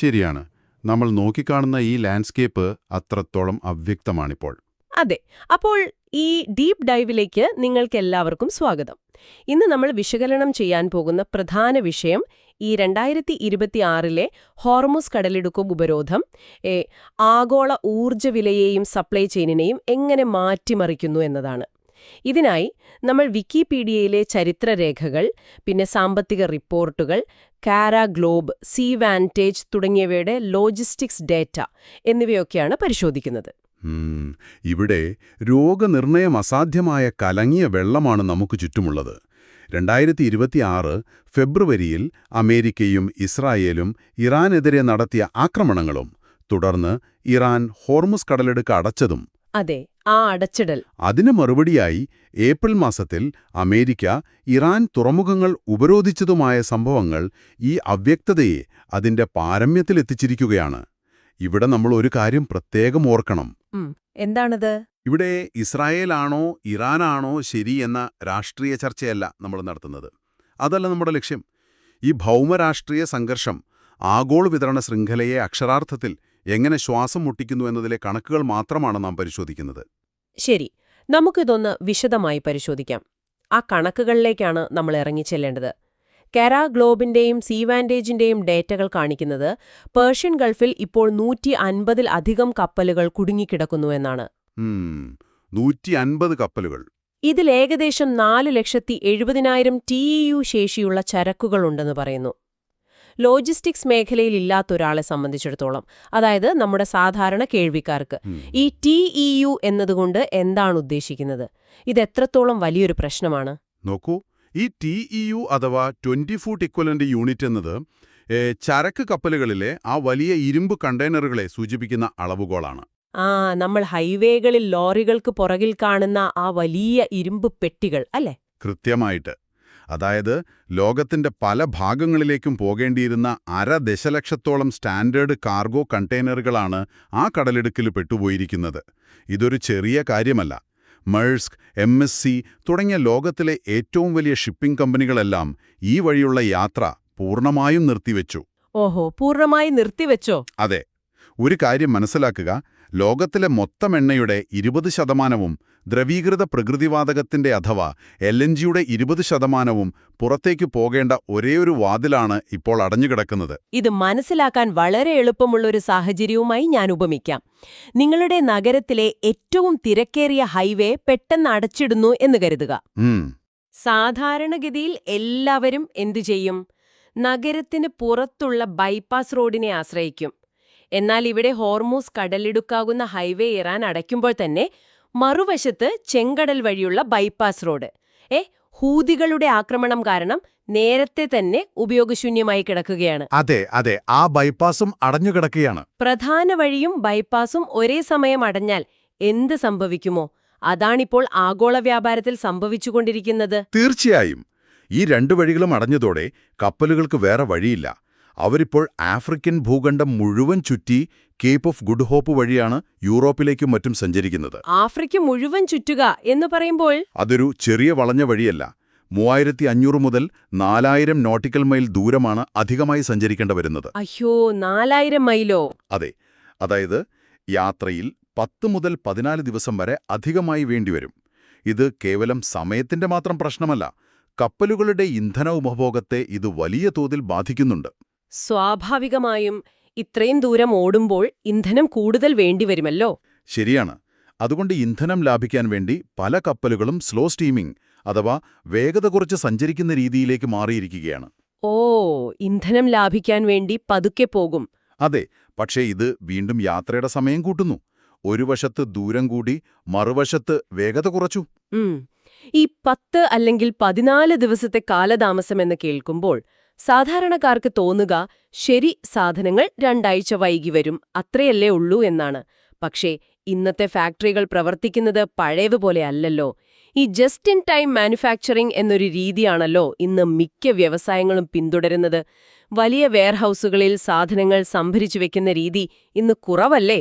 ശരിയാണ്. നമ്മൾ നോക്കിക്കാണുന്ന ഈ ലാൻഡ്സ്കേപ്പ് അത്രത്തോളം അവ്യക്തമാണിപ്പോൾ. അതെ. അപ്പോൾ ഈ ഡീപ്പ് ഡൈവിലേക്ക് നിങ്ങൾക്കെല്ലാവർക്കും സ്വാഗതം. ഇന്ന് നമ്മൾ വിശകലനം ചെയ്യാൻ പോകുന്ന പ്രധാന വിഷയം ഈ 2026 ഹോർമുസ് കടലിടുക്ക് ഉപരോധം ആഗോള ഊർജ്ജ വിലയെയും സപ്ലൈ ചെയിനിനെയും എങ്ങനെ മാറ്റിമറിക്കുന്നു എന്നതാണ്. ഇതിനായി നമ്മൾ വിക്കിപീഡിയയിലെ ചരിത്രരേഖകൾ, പിന്നെ സാമ്പത്തിക റിപ്പോർട്ടുകൾ, കാര ഗ്ലോബ്, സീ വാൻറ്റേജ് തുടങ്ങിയവയുടെ ലോജിസ്റ്റിക്സ് ഡേറ്റ എന്നിവയൊക്കെയാണ് പരിശോധിക്കുന്നത്. ഇവിടെ രോഗനിർണയം അസാധ്യമായ കലങ്ങിയ വെള്ളമാണ് നമുക്ക് ചുറ്റുമുള്ളത്. 2026 ഫെബ്രുവരിയിൽ അമേരിക്കയും ഇസ്രായേലും ഇറാനെതിരെ നടത്തിയ ആക്രമണങ്ങളും തുടർന്ന് ഇറാൻ ഹോർമുസ് കടലിടുക്ക് അടച്ചതും. അതെ, ആ അടച്ചിടൽ. അതിന് മറുപടിയായി ഏപ്രിൽ മാസത്തിൽ അമേരിക്ക ഇറാൻ തുറമുഖങ്ങൾ ഉപരോധിച്ചതുമായ സംഭവങ്ങൾ ഈ അവ്യക്തതയെ അതിന്റെ പാരമ്യത്തിലെത്തിച്ചിരിക്കുകയാണ്. ഇവിടെ നമ്മൾ ഒരു കാര്യം പ്രത്യേകം ഓർക്കണം. എന്താണത്? ഇവിടെ ഇസ്രായേലാണോ ഇറാനാണോ ശരി എന്ന രാഷ്ട്രീയ ചർച്ചയല്ല നമ്മൾ നടത്തുന്നത്. അതല്ല നമ്മുടെ ലക്ഷ്യം. ഈ ഭൗമരാഷ്ട്രീയ സംഘർഷം ആഗോള വിതരണ ശൃംഖലയെ അക്ഷരാർത്ഥത്തിൽ എങ്ങനെ ശ്വാസം മുട്ടിക്കുന്നു എന്നതിലെ കണക്കുകൾ മാത്രമാണ് നാം പരിശോധിക്കുന്നത്. ശരി, നമുക്കിതൊന്ന് വിശദമായി പരിശോധിക്കാം. ആ കണക്കുകളിലേക്കാണ് നമ്മൾ ഇറങ്ങിച്ചെല്ലേണ്ടത്. കാര ഗ്ലോബിന്റെയും സീ വാൻറ്റേജിന്റെയും ഡേറ്റകൾ കാണിക്കുന്നത് പേർഷ്യൻ ഗൾഫിൽ ഇപ്പോൾ 150-ൽ-അധികം കപ്പലുകൾ കുടുങ്ങിക്കിടക്കുന്നു എന്നാണ്. 150 കപ്പലുകൾ. ഇതിൽ ഏകദേശം 4,70,000 TEU ശേഷിയുള്ള ചരക്കുകളുണ്ടെന്ന് പറയുന്നു. ലോജിസ്റ്റിക്സ് മേഖലയിൽ ഇല്ലാത്തൊരാളെ സംബന്ധിച്ചിടത്തോളം, അതായത് നമ്മുടെ സാധാരണ കേൾവിക്കാർക്ക്, ഈ TEU എന്നതുകൊണ്ട് എന്താണ് ഉദ്ദേശിക്കുന്നത്? ഇതെത്രത്തോളം വലിയൊരു പ്രശ്നമാണ്? നോക്കൂ, ഈ TEU അഥവാ 20 ഫൂട്ട് ഇക്വലന്റ് യൂണിറ്റ് എന്നത് ചരക്ക് കപ്പലുകളിലെ ആ വലിയ ഇരുമ്പ് കണ്ടെയ്നറുകളെ സൂചിപ്പിക്കുന്ന അളവുകോളാണ്. നമ്മൾ ഹൈവേകളിൽ ലോറികൾക്ക് പുറകിൽ കാണുന്ന ആ വലിയ ഇരുമ്പ് പെട്ടികൾ അല്ലേ? കൃത്യമായിട്ട്. അതായത് ലോകത്തിന്റെ പല ഭാഗങ്ങളിലേക്കും പോകേണ്ടിയിരുന്ന 1/2 ദശലക്ഷത്തോളം സ്റ്റാൻഡേർഡ് കാർഗോ കണ്ടെയ്നറുകളാണ് ആ കടലിടുക്കിൽ പെട്ടുപോയിരിക്കുന്നത്. ഇതൊരു ചെറിയ കാര്യമല്ല. മെഴ്സ്ക്, MSC തുടങ്ങിയ ലോകത്തിലെ ഏറ്റവും വലിയ ഷിപ്പിംഗ് കമ്പനികളെല്ലാം ഈ വഴിയുള്ള യാത്ര പൂർണ്ണമായും നിർത്തിവെച്ചു. ഓഹോ, പൂർണ്ണമായി നിർത്തിവെച്ചോ? അതെ. ഒരു കാര്യം മനസ്സിലാക്കുക, ലോകത്തിലെ മൊത്തം എണ്ണയുടെ 20% ദ്രവീകൃത പ്രകൃതിവാതകത്തിന്റെ അഥവാ LNGയുടെ 20% പുറത്തേക്ക് പോകേണ്ട ഒരേയൊരു വാതിലാണ് ഇപ്പോൾ അടഞ്ഞുകിടക്കുന്നത്. ഇത് മനസ്സിലാക്കാൻ വളരെ എളുപ്പമുള്ളൊരു സാഹചര്യവുമായി ഞാൻ ഉപമിക്കാം. നിങ്ങളുടെ നഗരത്തിലെ ഏറ്റവും തിരക്കേറിയ ഹൈവേ പെട്ടെന്ന് അടച്ചിടുന്നു എന്ന് കരുതുക. സാധാരണഗതിയിൽ എല്ലാവരും എന്തു ചെയ്യും? നഗരത്തിന് പുറത്തുള്ള ബൈപ്പാസ് റോഡിനെ ആശ്രയിക്കും. എന്നാൽ ഇവിടെ ഹോർമുസ് കടലിടുക്കാകുന്ന ഹൈവേ ഇറാൻ അടയ്ക്കുമ്പോൾ തന്നെ മറുവശത്ത് ചെങ്കടൽ വഴിയുള്ള ബൈപ്പാസ് റോഡ് ഹൂതികളുടെ ആക്രമണം കാരണം നേരത്തെ തന്നെ ഉപയോഗശൂന്യമായി കിടക്കുകയാണ്. അതെ, ആ ബൈപ്പാസും അടഞ്ഞുകിടക്കുകയാണ്. പ്രധാന വഴിയും ബൈപ്പാസും ഒരേ സമയം അടഞ്ഞാൽ എന്ത് സംഭവിക്കുമോ? അതാണിപ്പോൾ ആഗോള വ്യാപാരത്തിൽ സംഭവിച്ചുകൊണ്ടിരിക്കുന്നത്. തീർച്ചയായും. ഈ 2 വഴികളും അടഞ്ഞതോടെ കപ്പലുകൾക്ക് വേറെ വഴിയില്ല. അവരിപ്പോൾ ആഫ്രിക്കൻ ഭൂഖണ്ഡം മുഴുവൻ ചുറ്റി കേപ്പ് ഓഫ് ഗുഡ് ഹോപ്പ് വഴിയാണ് യൂറോപ്പിലേക്കും മറ്റും സഞ്ചരിക്കുന്നത്. ആഫ്രിക്ക മുഴുവൻ ചുറ്റുക എന്ന് പറയുമ്പോൾ അതൊരു ചെറിയ വളഞ്ഞ വഴിയല്ല. 3500 മുതൽ 4000 നോട്ടിക്കൽ മൈൽ ദൂരമാണ് അധികമായി സഞ്ചരിക്കേണ്ട വരുന്നത്. അയ്യോ, 4000 മൈലോ? അതെ. അതായത് യാത്രയിൽ 10 മുതൽ 14 ദിവസം വരെ അധികമായി വേണ്ടിവരും. ഇത് കേവലം സമയത്തിന്റെ മാത്രം പ്രശ്നമല്ല. കപ്പലുകളുടെ ഇന്ധന ഉപഭോഗത്തെ ഇത് വലിയ തോതിൽ ബാധിക്കുന്നുണ്ട്. സ്വാഭാവികമായും ഇത്രയും ദൂരം ഓടുമ്പോൾ ഇന്ധനം കൂടുതൽ വേണ്ടിവരുമല്ലോ. ശരിയാണ്. അതുകൊണ്ട് ഇന്ധനം ലാഭിക്കാൻ വേണ്ടി പല കപ്പലുകളും സ്ലോ സ്റ്റീമിംഗ് അഥവാ വേഗത കുറച്ച് സഞ്ചരിക്കുന്ന രീതിയിലേക്ക് മാറിയിരിക്കുകയാണ്. ഇന്ധനം ലാഭിക്കാൻ വേണ്ടി പതുക്കെ പോകും. അതെ, പക്ഷേ ഇത് വീണ്ടും യാത്രയുടെ സമയം കൂട്ടുന്നു. ഒരു വശത്ത് ദൂരം കൂടി, മറുവശത്ത് വേഗത കുറച്ചു. ഈ 10 അല്ലെങ്കിൽ 14 ദിവസത്തെ കാലതാമസമെന്ന് കേൾക്കുമ്പോൾ സാധാരണക്കാർക്ക് തോന്നുക, ശരി, സാധനങ്ങൾ 2 ആഴ്ച വൈകി വരും, അത്രയല്ലേ ഉള്ളൂ എന്നാണ്. പക്ഷേ ഇന്നത്തെ ഫാക്ടറികൾ പ്രവർത്തിക്കുന്നത് പഴയതുപോലെ അല്ലല്ലോ. ഈ ജസ്റ്റ് ഇൻ ടൈം മാനുഫാക്ചറിംഗ് എന്നൊരു രീതിയാണല്ലോ ഇന്ന് മിക്ക വ്യവസായങ്ങളും പിന്തുടരുന്നത്. വലിയ വെയർഹൌസുകളിൽ സാധനങ്ങൾ സംഭരിച്ചു വെക്കുന്ന രീതി ഇന്ന് കുറവല്ലേ?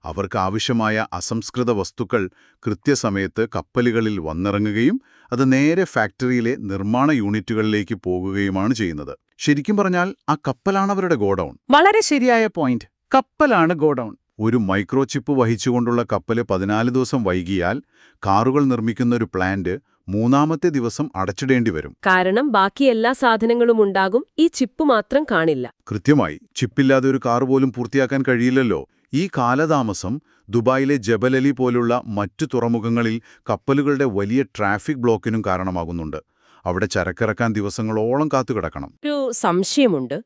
അവർക്ക് ആവശ്യമായ അസംസ്കൃത വസ്തുക്കൾ കൃത്യസമയത്ത് കപ്പലുകളിൽ വന്നിറങ്ങുകയും അത് നേരെ ഫാക്ടറിയിലെ നിർമ്മാണ യൂണിറ്റുകളിലേക്ക് പോകുകയുമാണ് ചെയ്യുന്നത്. ശരിക്കും പറഞ്ഞാൽ ആ കപ്പലാണ് അവരുടെ ഗോഡൗൺ. വളരെ ശരിയായ പോയിന്റ്. കപ്പലാണ് ഗോഡൗൺ. ഒരു മൈക്രോചിപ്പ് വഹിച്ചുകൊണ്ടുള്ള കപ്പല് 14 ദിവസം വൈകിയാൽ കാറുകൾ നിർമ്മിക്കുന്ന ഒരു പ്ലാന്റ് 3-ാമത്തെ ദിവസം അടച്ചിടേണ്ടി വരും. കാരണം ബാക്കി എല്ലാ സാധനങ്ങളും ഉണ്ടാകും, ഈ ചിപ്പ് മാത്രം കാണില്ല. കൃത്യമായി. ചിപ്പില്ലാതെ ഒരു കാർ പോലും പൂർത്തിയാക്കാൻ കഴിയില്ലല്ലോ. ഈ കാലതാമസം ദുബായിലെ ജബലലി പോലുള്ള മറ്റു തുറമുഖങ്ങളിൽ കപ്പലുകളുടെ വലിയ ട്രാഫിക് ബ്ലോക്കിനും കാരണമാകുന്നുണ്ട്. അവിടെ ചരക്കിറക്കാൻ ദിവസങ്ങളോളം കാത്തുകിടക്കണം. ഒരു സംശയമുണ്ട്.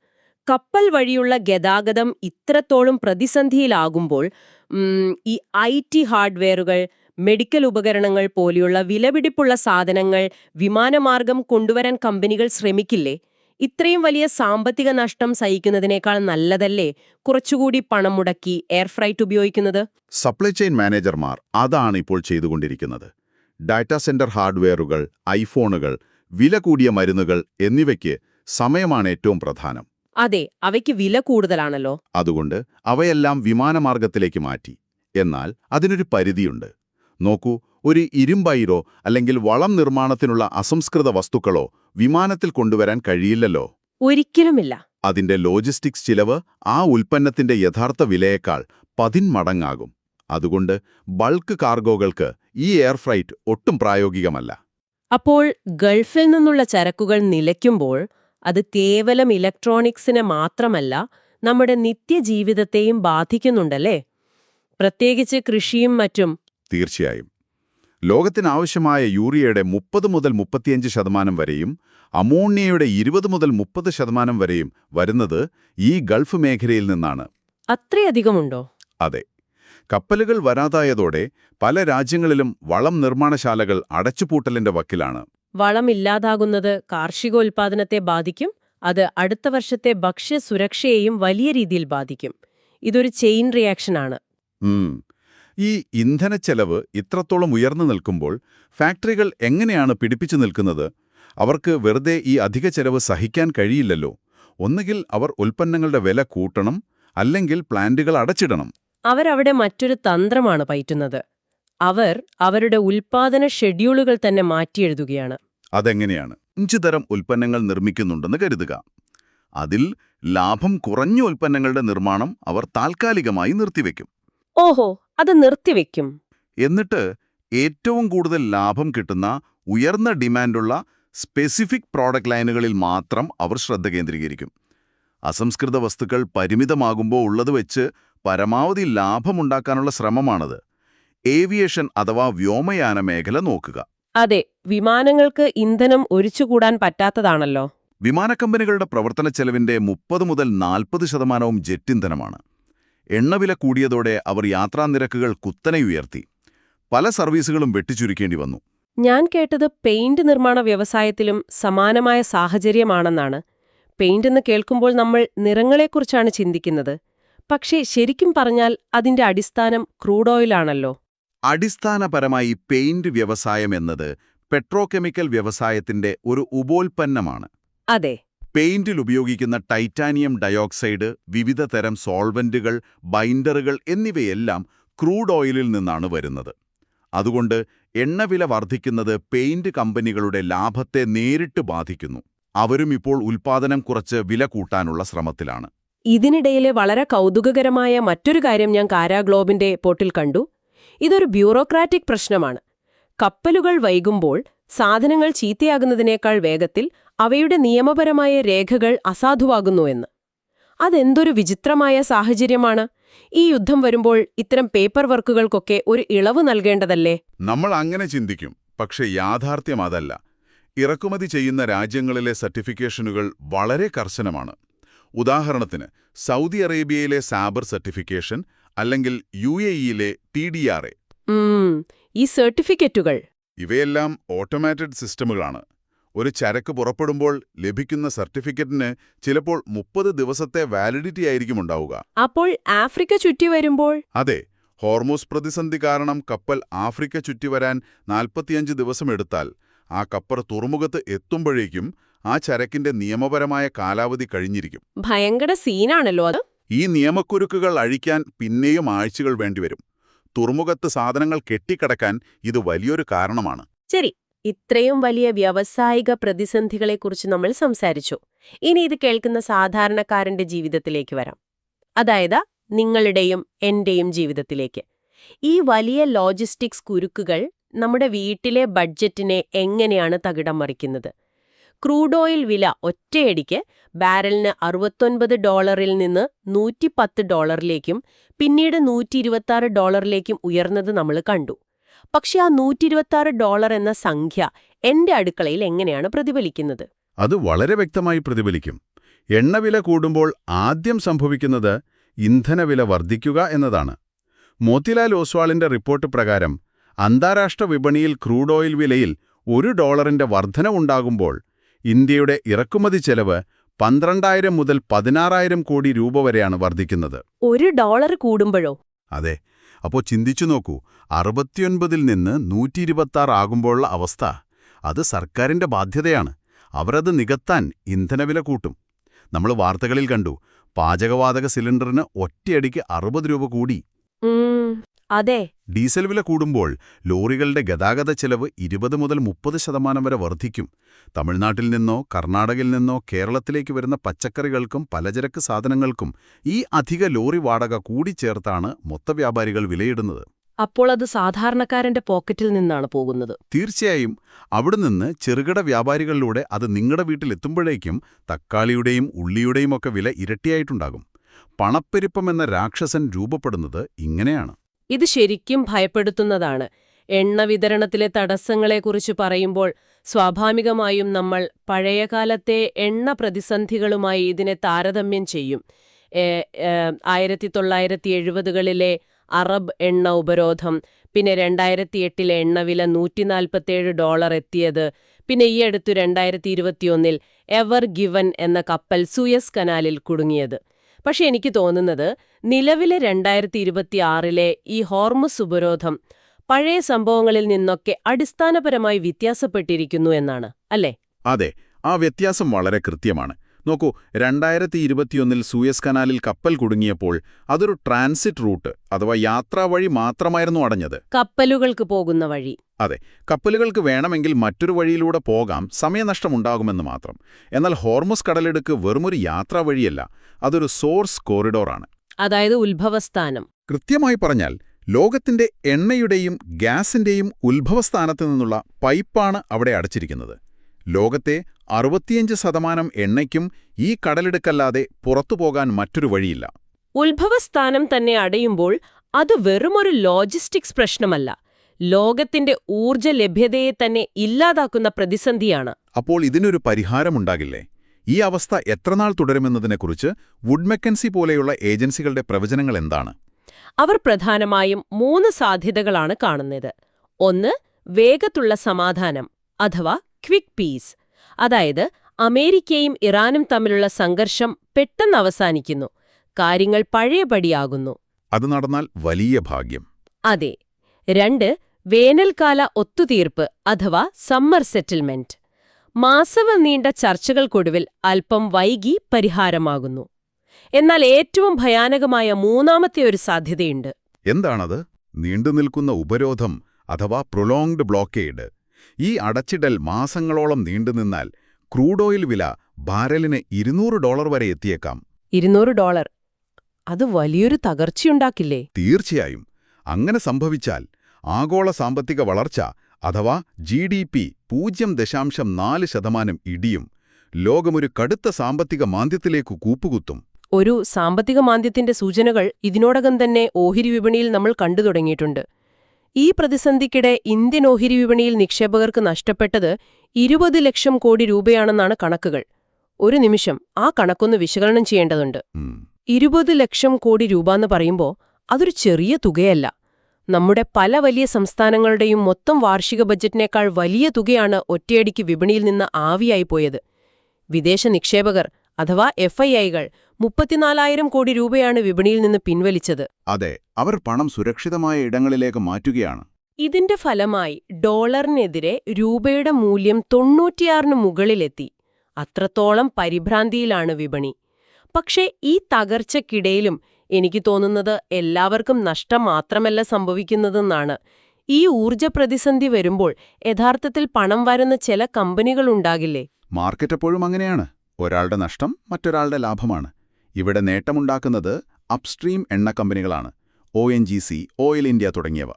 കപ്പൽ വഴിയുള്ള ഗതാഗതം ഇത്രത്തോളം പ്രതിസന്ധിയിലാകുമ്പോൾ ഈ IT ഹാർഡ്വെയറുകൾ, മെഡിക്കൽ ഉപകരണങ്ങൾ പോലെയുള്ള വിലപിടിപ്പുള്ള സാധനങ്ങൾ വിമാനമാർഗം കൊണ്ടുവരാൻ കമ്പനികൾ ശ്രമിക്കില്ലേ? ഇത്രയും വലിയ സാമ്പത്തിക നഷ്ടം സഹിക്കുന്നതിനേക്കാൾ നല്ലതല്ലേ കുറച്ചുകൂടി പണം മുടക്കി എയർ ഫ്രൈറ്റ് ഉപയോഗിക്കുന്നത്? സപ്ലൈ ചെയിൻ മാനേജർമാർ അതാണ് ഇപ്പോൾ ചെയ്തുകൊണ്ടിരിക്കുന്നത്. ഡാറ്റാ സെന്റർ ഹാർഡ്വെയറുകൾ, ഐഫോണുകൾ, വില കൂടിയ മരുന്നുകൾ എന്നിവയ്ക്ക് സമയമാണ് ഏറ്റവും പ്രധാനം. അതെ, അവയ്ക്ക് വില കൂടുതലാണല്ലോ. അതുകൊണ്ട് അവയെല്ലാം വിമാനമാർഗത്തിലേക്ക് മാറ്റി. എന്നാൽ അതിനൊരു പരിധിയുണ്ട്. നോക്കൂ, ഒരു ഇരുമ്പയിരോ അല്ലെങ്കിൽ വളം നിർമ്മാണത്തിനുള്ള അസംസ്കൃത വസ്തുക്കളോ വിമാനത്തിൽ കൊണ്ടുവരാൻ കഴിയില്ലല്ലോ. ഒരിക്കലുമില്ല. അതിന്റെ ലോജിസ്റ്റിക്സ് ചിലവ് ആ ഉൽപ്പന്നത്തിന്റെ യഥാർത്ഥ വിലയേക്കാൾ 10 മടങ്ങാകും. അതുകൊണ്ട് ബൾക്ക് കാർഗോകൾക്ക് ഈ എയർ ഫ്രൈറ്റ് ഒട്ടും പ്രായോഗികമല്ല. അപ്പോൾ ഗൾഫിൽ നിന്നുള്ള ചരക്കുകൾ നിലയ്ക്കുമ്പോൾ അത് കേവലം ഇലക്ട്രോണിക്സിനെ മാത്രമല്ല, നമ്മുടെ നിത്യജീവിതത്തെയും ബാധിക്കുന്നുണ്ടല്ലേ? പ്രത്യേകിച്ച് കൃഷിയും മറ്റും. തീർച്ചയായും. ലോകത്തിനാവശ്യമായ യൂറിയയുടെ 30 മുതൽ 35% വരെയും അമോണിയയുടെ 20 മുതൽ 30% വരെയും വരുന്നത് ഈ ഗൾഫ് മേഖലയിൽ നിന്നാണ്. അത്രയധികമുണ്ടോ? അതെ. കപ്പലുകൾ വരാതായതോടെ പല രാജ്യങ്ങളിലും വളം നിർമ്മാണശാലകൾ അടച്ചുപൂട്ടലിന്റെ വക്കിലാണ്. വളം ഇല്ലാതാകുന്നത് കാർഷികോൽപാദനത്തെ ബാധിക്കും. അത് അടുത്ത വർഷത്തെ ഭക്ഷ്യസുരക്ഷയെയും വലിയ രീതിയിൽ ബാധിക്കും. ഇതൊരു ചെയിൻ റിയാക്ഷനാണ്. ഈ ഇന്ധനച്ചെലവ് ഇത്രത്തോളം ഉയർന്നു നിൽക്കുമ്പോൾ ഫാക്ടറികൾ എങ്ങനെയാണ് പിടിപ്പിച്ചു നിൽക്കുന്നത്? അവർക്ക് വെറുതെ ഈ അധിക ചെലവ് സഹിക്കാൻ കഴിയില്ലല്ലോ. ഒന്നുകിൽ അവർ ഉൽപ്പന്നങ്ങളുടെ വില കൂട്ടണം, അല്ലെങ്കിൽ പ്ലാന്റുകൾ അടച്ചിടണം. അവരവിടെ മറ്റൊരു തന്ത്രമാണ് പയറ്റുന്നത്. അവർ അവരുടെ ഉൽപാദന ഷെഡ്യൂളുകൾ തന്നെ മാറ്റിയെഴുതുകയാണ്. അതെങ്ങനെയാണ്? 5 തരം ഉൽപ്പന്നങ്ങൾ നിർമ്മിക്കുന്നുണ്ടെന്ന് കരുതുക. അതിൽ ലാഭം കുറഞ്ഞ ഉൽപ്പന്നങ്ങളുടെ നിർമ്മാണം അവർ താൽക്കാലികമായി നിർത്തിവെക്കും. ഓഹോ, അത് നിർത്തിവെക്കും. എന്നിട്ട് ഏറ്റവും കൂടുതൽ ലാഭം കിട്ടുന്ന ഉയർന്ന ഡിമാൻഡുള്ള സ്പെസിഫിക് പ്രോഡക്റ്റ് ലൈനുകളിൽ മാത്രം അവർ ശ്രദ്ധ കേന്ദ്രീകരിക്കും. അസംസ്കൃത വസ്തുക്കൾ പരിമിതമാകുമ്പോൾ ഉള്ളത് വെച്ച് പരമാവധി ലാഭമുണ്ടാക്കാനുള്ള ശ്രമമാണത്. ഏവിയേഷൻ അഥവാ വ്യോമയാന മേഖല നോക്കുക. അതെ, വിമാനങ്ങൾക്ക് ഇന്ധനം ഒഴിച്ചുകൂടാൻ പറ്റാത്തതാണല്ലോ. വിമാനക്കമ്പനികളുടെ പ്രവർത്തനച്ചെലവിന്റെ 30 മുതൽ 40% ജെറ്റ് ഇന്ധനമാണ്. എണ്ണവില കൂടിയതോടെ അവർ യാത്രാനിരക്കുകൾ കുത്തനെ ഉയർത്തി. പല സർവീസുകളും വെട്ടിച്ചുരുക്കേണ്ടി വന്നു. ഞാൻ കേട്ടത് പെയിന്റ് നിർമ്മാണ വ്യവസായത്തിലും സമാനമായ സാഹചര്യമാണെന്നാണ്. പെയിന്റ് എന്ന് കേൾക്കുമ്പോൾ നമ്മൾ നിറങ്ങളെക്കുറിച്ചാണ് ചിന്തിക്കുന്നത്. പക്ഷേ ശരിക്കും പറഞ്ഞാൽ അതിന്റെ അടിസ്ഥാനം ക്രൂഡ് ഓയിലാണല്ലോ. അടിസ്ഥാനപരമായി പെയിന്റ് വ്യവസായം എന്നത് പെട്രോകെമിക്കൽ വ്യവസായത്തിന്റെ ഒരു ഉപോൽപ്പന്നമാണ്. അതെ. പെയിന്റിൽ ഉപയോഗിക്കുന്ന ടൈറ്റാനിയം ഡയോക്സൈഡ്, വിവിധ തരം സോൾവെന്റുകൾ, ബൈൻഡറുകൾ എന്നിവയെല്ലാം ക്രൂഡ് ഓയിലിൽ നിന്നാണ് വരുന്നത്. അതുകൊണ്ട് എണ്ണവില വർദ്ധിക്കുന്നത് പെയിന്റ് കമ്പനികളുടെ ലാഭത്തെ നേരിട്ട് ബാധിക്കുന്നു. അവരും ഇപ്പോൾ ഉൽപ്പാദനം കുറച്ച് വില കൂട്ടാനുള്ള ശ്രമത്തിലാണ്. ഇതിനിടയിലെ വളരെ കൗതുകകരമായ മറ്റൊരു കാര്യം ഞാൻ കാരാഗ്ലോബിന്റെ പോർട്ടിൽ കണ്ടു. ഇതൊരു ബ്യൂറോക്രാറ്റിക് പ്രശ്നമാണ്. കപ്പലുകൾ വൈകുമ്പോൾ സാധനങ്ങൾ ചീത്തയാകുന്നതിനേക്കാൾ വേഗത്തിൽ അവയുടെ നിയമപരമായ രേഖകൾ അസാധുവാകുന്നുവെന്ന്. അതെന്തൊരു വിചിത്രമായ സാഹചര്യമാണ്. ഈ യുദ്ധം വരുമ്പോൾ ഇത്തരം പേപ്പർ വർക്കുകൾക്കൊക്കെ ഒരു ഇളവ് നൽകേണ്ടതല്ലേ? നമ്മൾ അങ്ങനെ ചിന്തിക്കും. പക്ഷേ യാഥാർത്ഥ്യം അതല്ല. ഇറക്കുമതി ചെയ്യുന്ന രാജ്യങ്ങളിലെ സർട്ടിഫിക്കേഷനുകൾ വളരെ കർശനമാണ്. ഉദാഹരണത്തിന് സൗദി അറേബ്യയിലെ സാബർ സർട്ടിഫിക്കേഷൻ അല്ലെങ്കിൽ UAEയിലെ TDRA. ഈ സർട്ടിഫിക്കറ്റുകൾ ഇവയെല്ലാം ഓട്ടോമാറ്റഡ് സിസ്റ്റമുകളാണ്. ഒരു ചരക്ക് പുറപ്പെടുമ്പോൾ ലഭിക്കുന്ന സർട്ടിഫിക്കറ്റിന് ചിലപ്പോൾ 30 ദിവസത്തെ വാലിഡിറ്റി ആയിരിക്കും ഉണ്ടാവുക. അപ്പോൾ ആഫ്രിക്ക ചുറ്റി വരുമ്പോൾ? അതെ. ഹോർമൂസ് പ്രതിസന്ധി കാരണം കപ്പൽ ആഫ്രിക്ക ചുറ്റിവരാൻ 45 ദിവസം എടുത്താൽ ആ കപ്പൽ തുറമുഖത്ത് എത്തുമ്പോഴേക്കും ആ ചരക്കിന്റെ നിയമപരമായ കാലാവധി കഴിഞ്ഞിരിക്കും. ഭയങ്കര സീനാണല്ലോ അത്. ഈ നിയമക്കുരുക്കുകൾ അഴിക്കാൻ പിന്നെയും ആഴ്ചകൾ വേണ്ടിവരും. തുറമുഖത്ത് സാധനങ്ങൾ കെട്ടിക്കിടക്കാൻ ഇത് വലിയൊരു കാരണമാണ്. ശരി, ഇത്രയും വലിയ വ്യാവസായിക പ്രതിസന്ധികളെക്കുറിച്ച് നമ്മൾ സംസാരിച്ചു. ഇനി ഇത് കേൾക്കുന്ന സാധാരണക്കാരന്റെ ജീവിതത്തിലേക്ക് വരാം. അതായത് നിങ്ങളുടെയും എന്റെയും ജീവിതത്തിലേക്ക്. ഈ വലിയ ലോജിസ്റ്റിക്സ് കുരുക്കുകൾ നമ്മുടെ വീട്ടിലെ ബഡ്ജറ്റിനെ എങ്ങനെയാണ് തകിടം മറിക്കുന്നത്? ക്രൂഡ് ഓയിൽ വില ഒറ്റയടിക്ക് ബാരലിന് $69 നിന്ന് $110 പിന്നീട് $126 ഉയർന്നത് നമ്മൾ കണ്ടു. പക്ഷെ ആ $126 എന്ന സംഖ്യ എന്റെ അടുക്കളയിൽ എങ്ങനെയാണ് പ്രതിഫലിക്കുന്നത്? അത് വളരെ വ്യക്തമായി പ്രതിഫലിക്കും. എണ്ണവില കൂടുമ്പോൾ ആദ്യം സംഭവിക്കുന്നത് ഇന്ധനവില വർദ്ധിക്കുക എന്നതാണ്. മോത്തിലാൽ ഓസ്വാളിന്റെ റിപ്പോർട്ട് പ്രകാരം അന്താരാഷ്ട്ര വിപണിയിൽ ക്രൂഡ് ഓയിൽ വിലയിൽ $1 വർധനവുണ്ടാകുമ്പോൾ ഇന്ത്യയുടെ ഇറക്കുമതി ചെലവ് 12,000 മുതൽ 16,000 കോടി രൂപ വരെയാണ് വർദ്ധിക്കുന്നത്. $1 കൂടുമ്പോഴോ? അതെ. അപ്പോൾ ചിന്തിച്ചു നോക്കൂ, 69 നിന്ന് 126 ആകുമ്പോഴുള്ള അവസ്ഥ. അത് സർക്കാരിന്റെ ബാധ്യതയാണ്. അവരത് നികത്താൻ ഇന്ധനവില കൂട്ടും. നമ്മൾ വാർത്തകളിൽ കണ്ടു, പാചകവാതക സിലിണ്ടറിന് ഒറ്റയടിക്ക് 60 രൂപ കൂടി. അതെ. ഡീസൽ വില കൂടുമ്പോൾ ലോറികളുടെ ഗതാഗത ചെലവ് 20 മുതൽ 30% വരെ വർദ്ധിക്കും. തമിഴ്നാട്ടിൽ നിന്നോ കർണാടകയിൽ നിന്നോ കേരളത്തിലേക്ക് വരുന്ന പച്ചക്കറികൾക്കും പലചരക്ക് സാധനങ്ങൾക്കും ഈ അധിക ലോറി വാടക കൂടിച്ചേർത്താണ് മൊത്തവ്യാപാരികൾ വിലയിടുന്നത്. അപ്പോൾ അത് സാധാരണക്കാരന്റെ പോക്കറ്റിൽ നിന്നാണ് പോകുന്നത്. തീർച്ചയായും. അവിടുന്ന് ചെറുകിട വ്യാപാരികളിലൂടെ അത് നിങ്ങളുടെ വീട്ടിലെത്തുമ്പോഴേക്കും തക്കാളിയുടെയും ഉള്ളിയുടെയും ഒക്കെ വില ഇരട്ടിയായിട്ടുണ്ടാകും. പണപ്പെരുപ്പം എന്ന രാക്ഷസൻ രൂപപ്പെടുന്നത് ഇങ്ങനെയാണ്. ഇത് ശരിക്കും ഭയപ്പെടുത്തുന്നതാണ്. എണ്ണ വിതരണത്തിലെ തടസ്സങ്ങളെക്കുറിച്ച് പറയുമ്പോൾ സ്വാഭാവികമായും നമ്മൾ പഴയകാലത്തെ എണ്ണ പ്രതിസന്ധികളുമായി ഇതിനെ താരതമ്യം ചെയ്യും. 1970കളിലെ അറബ് എണ്ണ ഉപരോധം, പിന്നെ 2008 എണ്ണവില $147 എത്തിയത്, പിന്നെ ഈ അടുത്ത് 2021 എവർ ഗിവൻ എന്ന കപ്പൽ സൂയസ് കനാലിൽ കുടുങ്ങിയത്. പക്ഷെ എനിക്ക് തോന്നുന്നത് നിലവിലെ 2026 ഈ ഹോർമുസ് ഉപരോധം പഴയ സംഭവങ്ങളിൽ നിന്നൊക്കെ അടിസ്ഥാനപരമായി വ്യത്യാസപ്പെട്ടിരിക്കുന്നു എന്നാണ്, അല്ലേ? അതെ, ആ വ്യത്യാസം വളരെ കൃത്യമാണ്. നോക്കൂ, 2021 സൂയസ് കനാലിൽ കപ്പൽ കുടുങ്ങിയപ്പോൾ അതൊരു ട്രാൻസിറ്റ് റൂട്ട് അഥവാ യാത്രാവഴി മാത്രമായിരുന്നു അടഞ്ഞത്. കപ്പലുകൾക്ക് പോകുന്ന വഴി. അതെ, കപ്പലുകൾക്ക് വേണമെങ്കിൽ മറ്റൊരു വഴിയിലൂടെ പോകാം, സമയനഷ്ടമുണ്ടാകുമെന്ന് മാത്രം. എന്നാൽ ഹോർമുസ് കടലിടുക്ക് വെറുമൊരു യാത്രാവഴിയല്ല, അതൊരു സോഴ്സ് കോറിഡോറാണ്. അതായത് ഉത്ഭവസ്ഥാനം. കൃത്യമായി പറഞ്ഞാൽ ലോകത്തിന്റെ എണ്ണയുടെയും ഗ്യാസിന്റെയും ഉത്ഭവസ്ഥാനത്തു നിന്നുള്ള പൈപ്പാണ് അവിടെ അടച്ചിരിക്കുന്നത്. ലോകത്തെ 65% എണ്ണയ്ക്കും ഈ കടലിടുക്കല്ലാതെ പുറത്തുപോകാൻ മറ്റൊരു വഴിയില്ല. ഉത്ഭവസ്ഥാനം തന്നെ അടയുമ്പോൾ അത് വെറുമൊരു ലോജിസ്റ്റിക്സ് പ്രശ്നമല്ല, ലോകത്തിന്റെ ഊർജ്ജ ലഭ്യതയെ തന്നെ ഇല്ലാതാക്കുന്ന പ്രതിസന്ധിയാണ്. അപ്പോൾ ഇതിനൊരു പരിഹാരമുണ്ടാകില്ലേ? ഈ അവസ്ഥ എത്രനാൾ തുടരുമെന്നതിനെക്കുറിച്ച് വുഡ് മെക്കൻസി പോലെയുള്ള ഏജൻസികളുടെ പ്രവചനങ്ങൾ എന്താണ്? അവർ പ്രധാനമായും 3 സാധ്യതകളാണ് കാണുന്നത്. ഒന്ന്, വേഗത്തുള്ള സമാധാനം അഥവാ ക്വിക്ക് പീസ്. അതായത് അമേരിക്കയും ഇറാനും തമ്മിലുള്ള സംഘർഷം പെട്ടെന്ന് അവസാനിക്കുന്നു, കാര്യങ്ങൾ പഴയപടിയാകുന്നു. അത് നടന്നാൽ വലിയ ഭാഗ്യം. അതെ. 2, വേനൽക്കാല ഒത്തുതീർപ്പ് അഥവാ സമ്മർ സെറ്റിൽമെന്റ്. മാസങ്ങൾ നീണ്ട ചർച്ചകൾക്കൊടുവിൽ അല്പം വൈകി പരിഹാരമാകുന്നു. എന്നാൽ ഏറ്റവും ഭയാനകമായ മൂന്നാമത്തെ ഒരു സാധ്യതയുണ്ട്. എന്താണത്? നീണ്ടുനിൽക്കുന്ന ഉപരോധം അഥവാ പ്രൊലോങ്ഡ് ബ്ലോക്കേഡ്. ഈ അടച്ചിടൽ മാസങ്ങളോളം നീണ്ടുനിന്നാൽ ക്രൂഡ് ഓയിൽ വില ബാരലിന് $200 വരെ എത്തിയേക്കാം. $200? അത് വലിയൊരു തകർച്ചയുണ്ടാക്കില്ലേ? തീർച്ചയായും. അങ്ങനെ സംഭവിച്ചാൽ ആഗോള സാമ്പത്തിക വളർച്ച അഥവാ GDP 0.4% ഇടിയും. ലോകമൊരു കടുത്ത സാമ്പത്തിക മാന്ദ്യത്തിലേക്ക് കൂപ്പുകുത്തും. ഒരു സാമ്പത്തിക മാന്ദ്യത്തിന്റെ സൂചനകൾ ഇതിനോടകം തന്നെ ഓഹരി വിപണിയിൽ നമ്മൾ കണ്ടു തുടങ്ങിയിട്ടുണ്ട്. ഈ പ്രതിസന്ധിക്കിടെ ഇന്ത്യൻ ഓഹരി വിപണിയിൽ നിക്ഷേപകർക്ക് നഷ്ടപ്പെട്ടത് 20 ലക്ഷം കോടി രൂപയാണെന്നാണ് കണക്കുകൾ. ഒരു നിമിഷം ആ കണക്കൊന്ന് വിശകലനം ചെയ്യേണ്ടതുണ്ട്. 20 ലക്ഷം കോടി രൂപ എന്ന് പറയുമ്പോൾ അതൊരു ചെറിയ തുകയല്ല. നമ്മുടെ പല വലിയ സംസ്ഥാനങ്ങളുടെയും മൊത്തം വാർഷിക ബജറ്റിനേക്കാൾ വലിയ തുകയാണ് ഒറ്റയടിക്ക് വിപണിയിൽ നിന്ന് ആവിയായി പോയത്. വിദേശ നിക്ഷേപകർ അഥവാ FIIകൾ 34,000 കോടി രൂപയാണ് വിപണിയിൽ നിന്ന് പിൻവലിച്ചത്. അതെ, അവർ പണം സുരക്ഷിതമായ ഇടങ്ങളിലേക്ക് മാറ്റുകയാണ്. ഇതിന്റെ ഫലമായി ഡോളറിനെതിരെ രൂപയുടെ മൂല്യം 96 മുകളിലെത്തി. അത്രത്തോളം പരിഭ്രാന്തിയിലാണ് വിപണി. പക്ഷേ ഈ തകർച്ചയ്ക്കിടയിലും എനിക്ക് തോന്നുന്നത് എല്ലാവർക്കും നഷ്ടം മാത്രമല്ല സംഭവിക്കുന്നതെന്നാണ്. ഈ ഊർജ്ജ പ്രതിസന്ധി വരുമ്പോൾ യഥാർത്ഥത്തിൽ പണം വരുന്ന ചില കമ്പനികളുണ്ടാകില്ലേ? മാർക്കറ്റ് എപ്പോഴും അങ്ങനെയാണ്. ഒരാളുടെ നഷ്ടം മറ്റൊരാളുടെ ലാഭമാണ്. ഇവിടെ നേട്ടമുണ്ടാക്കുന്നത് അപ്സ്ട്രീം എണ്ണ കമ്പനികളാണ്. ONGC, ഓയിൽ ഇന്ത്യ തുടങ്ങിയവ.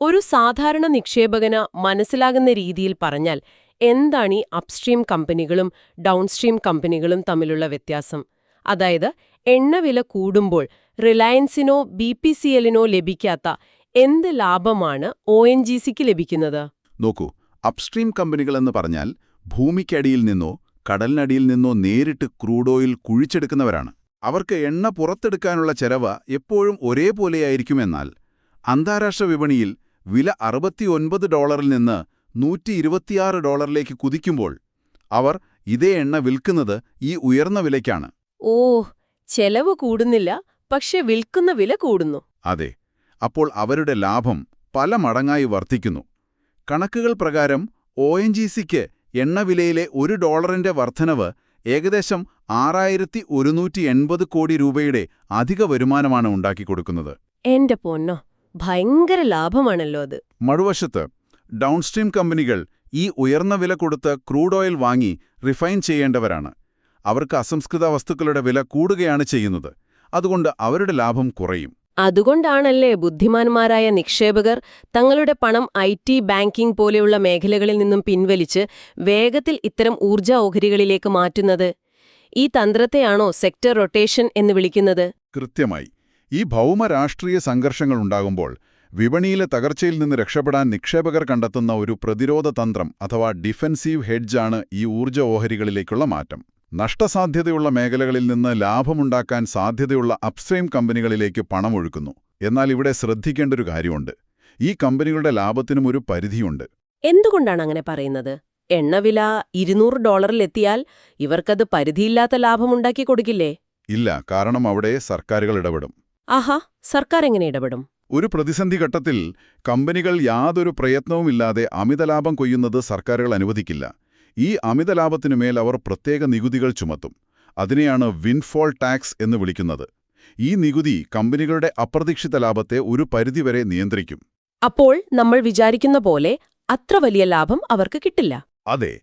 ഒരു സാധാരണ നിക്ഷേപകന് മനസ്സിലാകുന്ന രീതിയിൽ പറഞ്ഞാൽ എന്താണ് ഈ അപ്സ്ട്രീം കമ്പനികളും ഡൗൺസ്ട്രീം കമ്പനികളും തമ്മിലുള്ള വ്യത്യാസം? അതായത് എണ്ണവില കൂടുമ്പോൾ റിലയൻസിനോ BPCLനോ ലഭിക്കാത്ത എന്ത് ലാഭമാണ് ONGCക്ക് ലഭിക്കുന്നത്? നോക്കൂ, അപ്സ്ട്രീം കമ്പനികളെന്ന് പറഞ്ഞാൽ ഭൂമിക്കടിയിൽ നിന്നോ കടലിനടിയിൽ നിന്നോ നേരിട്ട് ക്രൂഡ് ഓയിൽ കുഴിച്ചെടുക്കുന്നവരാണ്. അവർക്ക് എണ്ണ പുറത്തെടുക്കാനുള്ള ചെലവ് എപ്പോഴും ഒരേപോലെയായിരിക്കുമെന്നാൽ അന്താരാഷ്ട്ര വിപണിയിൽ വില $69 നിന്ന് $126 കുതിക്കുമ്പോൾ അവർ ഇതേ എണ്ണ വിൽക്കുന്നത് ഈ ഉയർന്ന വിലയ്ക്കാണ്. ഓ, ചെലവ് കൂടുന്നില്ല, പക്ഷെ വിൽക്കുന്ന വില കൂടുന്നു. അതെ. അപ്പോൾ അവരുടെ ലാഭം പല മടങ്ങായി വർദ്ധിക്കുന്നു. കണക്കുകൾ പ്രകാരം ONGCക്ക് എണ്ണവിലയിലെ $1 വർധനവ് ഏകദേശം 6180 കോടി രൂപയുടെ അധിക വരുമാനമാണ് ഉണ്ടാക്കിക്കൊടുക്കുന്നത്. എന്റെ പൊന്നോ, ഭയങ്കര ലാഭമാണല്ലോ അത്. മറുവശത്ത് ഡൗൺസ്ട്രീം കമ്പനികൾ ഈ ഉയർന്ന വില കൊടുത്ത് ക്രൂഡ് ഓയിൽ വാങ്ങി റിഫൈൻ ചെയ്യേണ്ടവരാണ്. അവർക്ക് അസംസ്കൃത വസ്തുക്കളുടെ വില കൂടുകയാണ് ചെയ്യുന്നത്. അതുകൊണ്ട് അവരുടെ ലാഭം കുറയും. അതുകൊണ്ടാണല്ലേ ബുദ്ധിമാന്മാരായ നിക്ഷേപകർ തങ്ങളുടെ പണം IT, ബാങ്കിംഗ് പോലെയുള്ള മേഖലകളിൽ നിന്നും പിൻവലിച്ച് വേഗത്തിൽ ഇത്തരം ഊർജ്ജ ഓഹരികളിലേക്ക് മാറ്റുന്നത്? ഈ തന്ത്രത്തെയാണോ സെക്ടർ റൊട്ടേഷൻ എന്ന് വിളിക്കുന്നത്? കൃത്യമായി. ഈ ഭൗമരാഷ്ട്രീയ സംഘർഷങ്ങളുണ്ടാകുമ്പോൾ വിപണിയിലെ തകർച്ചയിൽ നിന്ന് രക്ഷപ്പെടാൻ നിക്ഷേപകർ കണ്ടെത്തുന്ന ഒരു പ്രതിരോധ തന്ത്രം അഥവാ ഡിഫെൻസീവ് ഹെഡ്ജാണ് ഈ ഊർജ്ജ ഓഹരികളിലേക്കുള്ള മാറ്റം. നഷ്ടസാധ്യതയുള്ള മേഖലകളിൽ നിന്ന് ലാഭമുണ്ടാക്കാൻ സാധ്യതയുള്ള അപ്സ്ട്രീം കമ്പനികളിലേക്ക് പണമൊഴുക്കുന്നു. എന്നാൽ ഇവിടെ ശ്രദ്ധിക്കേണ്ട ഒരു കാര്യമുണ്ട്. ഈ കമ്പനികളുടെ ലാഭത്തിനും ഒരു പരിധിയുണ്ട്. എന്തുകൊണ്ടാണ് അങ്ങനെ പറയുന്നത്? എണ്ണവില $200 ഇവർക്കത് പരിധിയില്ലാത്ത ലാഭമുണ്ടാക്കി കൊടുക്കില്ലേ? ഇല്ല, കാരണം അവിടെ സർക്കാരുകൾ ഇടപെടും. ആഹാ, സർക്കാർ എങ്ങനെ ഇടപെടും? ഒരു പ്രതിസന്ധി ഘട്ടത്തിൽ കമ്പനികൾ യാതൊരു പ്രയത്നവുമില്ലാതെ അമിതലാഭം കൊയ്യുന്നത് സർക്കാരുകൾ അനുവദിക്കില്ല. ഈ അമിതലാഭത്തിനുമേൽ അവർ പ്രത്യേക നികുതികൾ ചുമത്തും. അതിനെയാണ് വിൻഫോൾ ടാക്സ് എന്ന് വിളിക്കുന്നത്. ഈ നികുതി കമ്പനികളുടെ അപ്രതീക്ഷിത ലാഭത്തെ ഒരു പരിധിവരെ നിയന്ത്രിക്കും. അപ്പോൾ നമ്മൾ വിചാരിക്കുന്ന പോലെ അത്ര വലിയ ലാഭം അവർക്ക് കിട്ടില്ല. അതെ.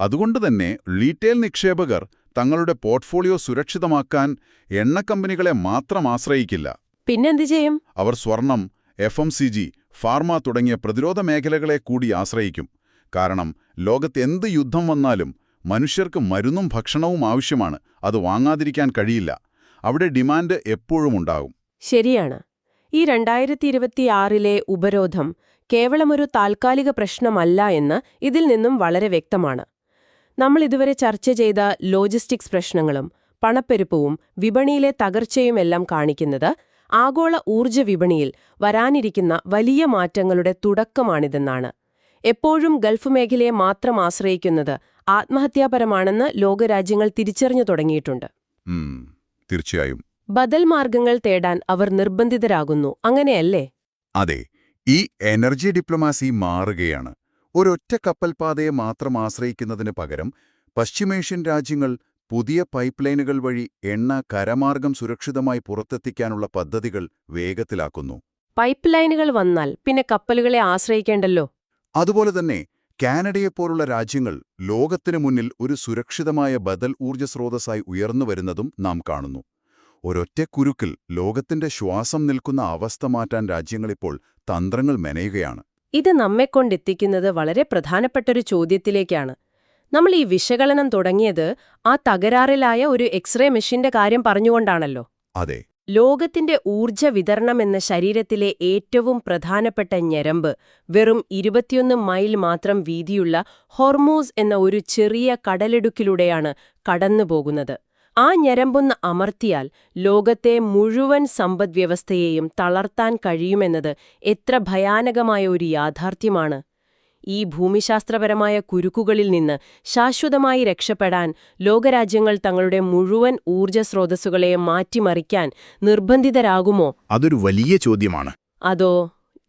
അതുകൊണ്ടുതന്നെ റീറ്റെയിൽ നിക്ഷേപകർ തങ്ങളുടെ പോർട്ട്ഫോളിയോ സുരക്ഷിതമാക്കാൻ എണ്ണക്കമ്പനികളെ മാത്രം ആശ്രയിക്കില്ല. പിന്നെന്ത് ചെയ്യും? അവർ സ്വർണം, FMCG, ഫാർമ തുടങ്ങിയ പ്രതിരോധ മേഖലകളെ കൂടി ആശ്രയിക്കും. കാരണം ലോകത്ത് എന്ത് യുദ്ധം വന്നാലും മനുഷ്യർക്ക് മരുന്നും ഭക്ഷണവും ആവശ്യമാണ്. അത് വാങ്ങാതിരിക്കാൻ കഴിയില്ല. അവിടെ ഡിമാൻഡ് എപ്പോഴും ഉണ്ടാകും. ശരിയാണ്. ഈ 2026 ഉപരോധം കേവലമൊരു താൽക്കാലിക പ്രശ്നമല്ല എന്ന് ഇതിൽ നിന്നും വളരെ വ്യക്തമാണ്. നമ്മൾ ഇതുവരെ ചർച്ച ചെയ്ത ലോജിസ്റ്റിക്സ് പ്രശ്നങ്ങളും പണപ്പെരുപ്പവും വിപണിയിലെ തകർച്ചയുമെല്ലാം കാണിക്കുന്നത് ആഗോള ഊർജ്ജ വിപണിയിൽ വരാനിരിക്കുന്ന വലിയ മാറ്റങ്ങളുടെ തുടക്കമാണിതെന്നാണ്. എപ്പോഴും ഗൾഫ് മേഖലയെ മാത്രം ആശ്രയിക്കുന്നത് ആത്മഹത്യാപരമാണെന്ന് ലോകരാജ്യങ്ങൾ തിരിച്ചറിഞ്ഞു തുടങ്ങിയിട്ടുണ്ട്. തീർച്ചയായും. ബദൽ മാർഗങ്ങൾ തേടാൻ അവർ നിർബന്ധിതരാകുന്നു, അങ്ങനെയല്ലേ? അതെ. ഈ എനർജി ഡിപ്ലോമാസി മാറുകയാണ്. ഒരൊറ്റ കപ്പൽപാതയെ മാത്രം ആശ്രയിക്കുന്നതിന് പകരം പശ്ചിമേഷ്യൻ രാജ്യങ്ങൾ പുതിയ പൈപ്പ് ലൈനുകൾ വഴി എണ്ണ കരമാർഗം സുരക്ഷിതമായി പുറത്തെത്തിക്കാനുള്ള പദ്ധതികൾ വേഗത്തിലാക്കുന്നു. പൈപ്പ് ലൈനുകൾ വന്നാൽ പിന്നെ കപ്പലുകളെ ആശ്രയിക്കേണ്ടല്ലോ. അതുപോലെ തന്നെ കാനഡയെപ്പോലുള്ള രാജ്യങ്ങൾ ലോകത്തിനു മുന്നിൽ ഒരു സുരക്ഷിതമായ ബദൽ ഊർജ്ജ സ്രോതസ്സായി ഉയർന്നുവരുന്നതും നാം കാണുന്നു. ഒരൊറ്റ കുരുക്കിൽ ലോകത്തിന്റെ ശ്വാസം നിൽക്കുന്ന അവസ്ഥ മാറ്റാൻ രാജ്യങ്ങളിപ്പോൾ തന്ത്രങ്ങൾ മെനയുകയാണ്. ഇത് നമ്മെക്കൊണ്ടെത്തിക്കുന്നത് വളരെ പ്രധാനപ്പെട്ടൊരു ചോദ്യത്തിലേക്കാണ്. നമ്മൾ ഈ വിശകലനം തുടങ്ങിയത് ആ തകരാറിലായ ഒരു എക്സ്റേ മെഷീന്റെ കാര്യം പറഞ്ഞുകൊണ്ടാണല്ലോ. അതെ. ലോകത്തിന്റെ ഊർജ്ജ വിതരണം എന്ന ശരീരത്തിലെ ഏറ്റവും പ്രധാനപ്പെട്ട ഞരമ്പ് വെറും 21 മൈൽ മാത്രം വീതിയുള്ള ഹോർമൂസ് എന്ന ഒരു ചെറിയ കടലിടുക്കിലൂടെയാണ് കടന്നുപോകുന്നത്. ആ ഞരമ്പൊന്ന് അമർത്തിയാൽ ലോകത്തെ മുഴുവൻ സമ്പദ്വ്യവസ്ഥയെയും തളർത്താൻ കഴിയുമെന്നത് എത്ര ഭയാനകമായ ഒരു യാഥാർത്ഥ്യമാണ്. ഈ ഭൂമിശാസ്ത്രപരമായ കുരുക്കുകളിൽ നിന്ന് ശാശ്വതമായി രക്ഷപ്പെടാൻ ലോകരാജ്യങ്ങൾ തങ്ങളുടെ മുഴുവൻ ഊർജ്ജ സ്രോതസ്സുകളെയും മാറ്റിമറിക്കാൻ നിർബന്ധിതരാകുമോ? അതൊരു വലിയ ചോദ്യമാണ്. അതോ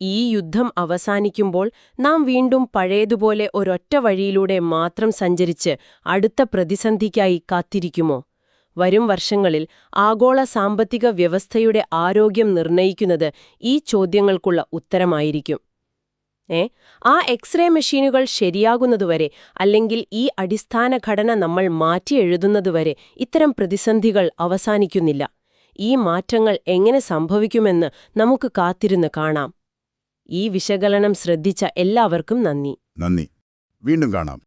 ഈ യുദ്ധം അവസാനിക്കുമ്പോൾ നാം വീണ്ടും പഴയതുപോലെ ഒരൊറ്റ വഴിയിലൂടെ മാത്രം സഞ്ചരിച്ച് അടുത്ത പ്രതിസന്ധിക്കായി കാത്തിരിക്കുമോ? വരും വർഷങ്ങളിൽ ആഗോള സാമ്പത്തിക വ്യവസ്ഥയുടെ ആരോഗ്യം നിർണയിക്കുന്നത് ഈ ചോദ്യങ്ങൾക്കുള്ള ഉത്തരമായിരിക്കും. ആ എക്സ്റേ മെഷീനുകൾ ശരിയാകുന്നതുവരെ അല്ലെങ്കിൽ ഈ അടിസ്ഥാന ഘടന നമ്മൾ മാറ്റിയെഴുതുന്നതുവരെ ഇത്തരം പ്രതിസന്ധികൾ അവസാനിക്കുന്നില്ല. ഈ മാറ്റങ്ങൾ എങ്ങനെ സംഭവിക്കുമെന്ന് നമുക്ക് കാത്തിരുന്ന് കാണാം. ഈ വിശകലനം ശ്രദ്ധിച്ച എല്ലാവർക്കും നന്ദി. നന്ദി. വീണ്ടും കാണാം.